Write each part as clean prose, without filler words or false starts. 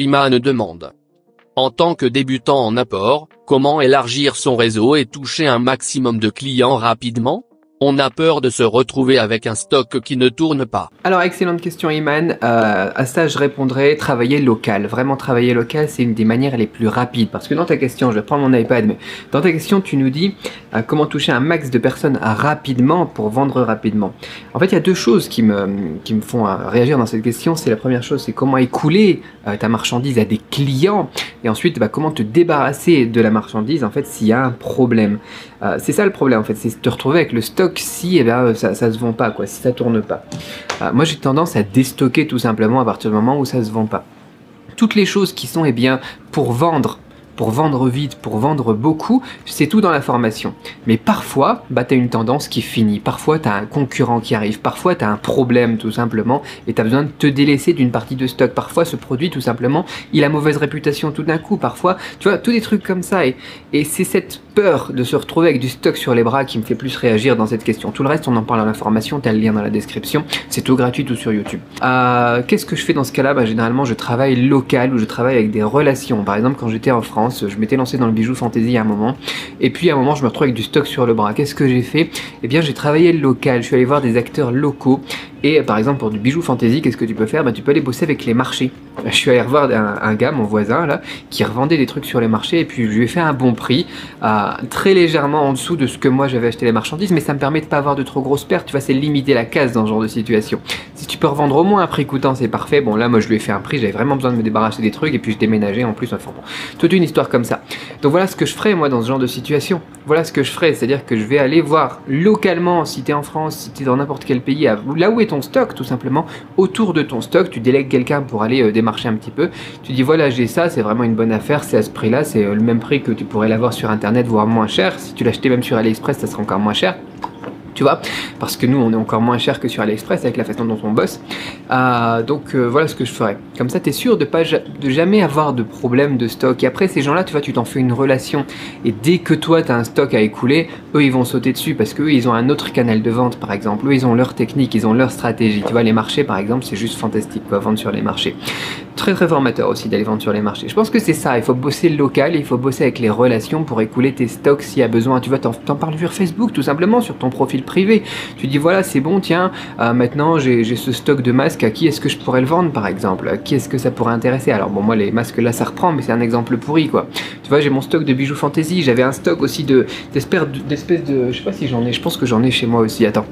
Iman demande. En tant que débutant en apport, comment élargir son réseau et toucher un maximum de clients rapidement? On a peur de se retrouver avec un stock qui ne tourne pas. Alors, excellente question, Iman. À ça, je répondrais travailler local. Vraiment, travailler local, c'est une des manières les plus rapides. Parce que dans ta question, je vais prendre mon iPad, mais dans ta question, tu nous dis comment toucher un max de personnes rapidement pour vendre rapidement. En fait, il y a deux choses qui me font réagir dans cette question. C'est la première chose, c'est comment écouler ta marchandise à des clients. Et ensuite, comment te débarrasser de la marchandise, en fait, s'il y a un problème. C'est ça le problème, en fait, c'est de te retrouver avec le stock si ça se vend pas, quoi, si ça tourne pas. Moi j'ai tendance à déstocker tout simplement à partir du moment où ça se vend pas. Toutes les choses qui sont pour vendre vite, pour vendre beaucoup, c'est tout dans la formation. Mais parfois, tu as une tendance qui finit, parfois tu as un concurrent qui arrive, parfois tu as un problème tout simplement et tu as besoin de te délaisser d'une partie de stock. Parfois ce produit tout simplement, il a mauvaise réputation tout d'un coup, parfois, tu vois, tous des trucs comme ça. Et c'est cette peur de se retrouver avec du stock sur les bras qui me fait plus réagir dans cette question. Tout le reste, on en parle dans la formation, tu as le lien dans la description, c'est tout gratuit, tout sur YouTube. Qu'est-ce que je fais dans ce cas-là? Généralement, je travaille local ou je travaille avec des relations. Par exemple, quand j'étais en France, je m'étais lancé dans le bijou fantasy à un moment, et puis à un moment je me retrouve avec du stock sur le bras. Qu'est-ce que j'ai fait? Eh bien j'ai travaillé le local, je suis allé voir des acteurs locaux, et par exemple pour du bijou fantasy, qu'est-ce que tu peux faire? Tu peux aller bosser avec les marchés. Je suis allé revoir un gars, mon voisin là, qui revendait des trucs sur les marchés, et puis je lui ai fait un bon prix, très légèrement en dessous de ce que moi j'avais acheté les marchandises, mais ça me permet de pas avoir de trop grosses pertes, tu vois, c'est limiter la casse dans ce genre de situation. Si tu peux revendre au moins un prix coûtant, c'est parfait. Bon là moi je lui ai fait un prix, j'avais vraiment besoin de me débarrasser des trucs, et puis je déménageais en plus, enfin bon, toute une histoire comme ça. Donc voilà ce que je ferais moi dans ce genre de situation. Voilà ce que je ferais, c'est-à-dire que je vais aller voir localement, si tu es en France, si tu es dans n'importe quel pays, là où est ton stock tout simplement, autour de ton stock, tu délègues quelqu'un pour aller démarcher un petit peu, tu dis voilà j'ai ça, c'est vraiment une bonne affaire, c'est à ce prix là, c'est le même prix que tu pourrais l'avoir sur internet, voire moins cher. Si tu l'achetais même sur AliExpress, ça sera encore moins cher. Tu vois, parce que nous on est encore moins cher que sur AliExpress avec la façon dont on bosse. Donc voilà ce que je ferais. Comme ça tu es sûr de jamais avoir de problème de stock. Et après ces gens-là, tu vois, tu t'en fais une relation. Et dès que toi tu as un stock à écouler, eux ils vont sauter dessus parce qu'eux ils ont un autre canal de vente par exemple. Eux ils ont leur technique, ils ont leur stratégie. Tu vois, les marchés par exemple, c'est juste fantastique quoi, vendre sur les marchés. Très très formateur aussi d'aller vendre sur les marchés. Je pense que c'est ça, il faut bosser le local, il faut bosser avec les relations pour écouler tes stocks s'il y a besoin. Tu vois, t'en parles sur Facebook tout simplement, sur ton profil privé. Tu dis voilà c'est bon, tiens, maintenant j'ai ce stock de masques, à qui est-ce que je pourrais le vendre par exemple? À qui est-ce que ça pourrait intéresser? Alors bon moi les masques là ça reprend, mais c'est un exemple pourri quoi. Tu vois, j'ai mon stock de bijoux fantasy, j'avais un stock aussi d'espèces de... Je sais pas si j'en ai, je pense que j'en ai chez moi aussi, attends.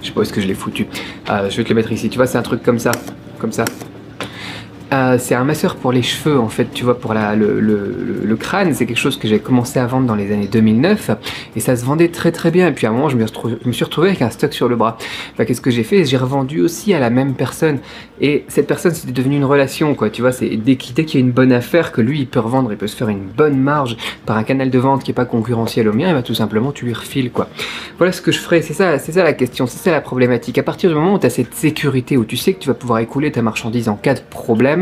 Je sais pas où est-ce que je l'ai foutu. Je vais te le mettre ici, tu vois, c'est un truc comme ça. Comme ça. C'est un masseur pour les cheveux en fait, tu vois, pour le crâne. C'est quelque chose que j'ai commencé à vendre dans les années 2009 et ça se vendait très très bien. Et puis à un moment je me suis retrouvé avec un stock sur le bras. Enfin, qu'est-ce que j'ai fait? J'ai revendu aussi à la même personne, et cette personne c'était devenu une relation quoi, tu vois. C'est dès qu'il y a une bonne affaire que lui il peut revendre, il peut se faire une bonne marge par un canal de vente qui est pas concurrentiel au mien, et tout simplement tu lui refiles quoi. Voilà ce que je ferais. C'est ça la question, c'est ça la problématique. À partir du moment où tu as cette sécurité, où tu sais que tu vas pouvoir écouler ta marchandise en cas de problème,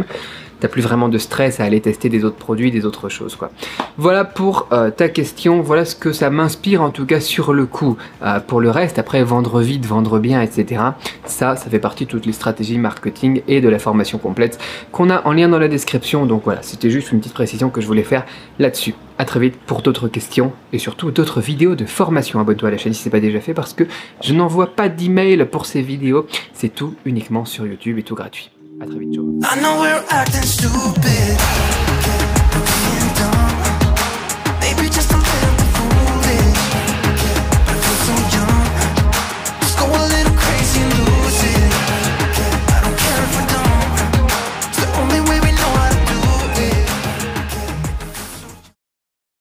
t'as plus vraiment de stress à aller tester des autres produits, des autres choses quoi. Voilà pour ta question, voilà ce que ça m'inspire en tout cas sur le coup. Pour le reste, après vendre vite, vendre bien, etc. Ça fait partie de toutes les stratégies marketing et de la formation complète qu'on a en lien dans la description. Donc voilà, c'était juste une petite précision que je voulais faire là-dessus. A très vite pour d'autres questions et surtout d'autres vidéos de formation. Abonne-toi à la chaîne si ce n'est pas déjà fait, parce que je n'envoie pas d'email pour ces vidéos. C'est tout uniquement sur YouTube et tout gratuit. À très vite, ciao.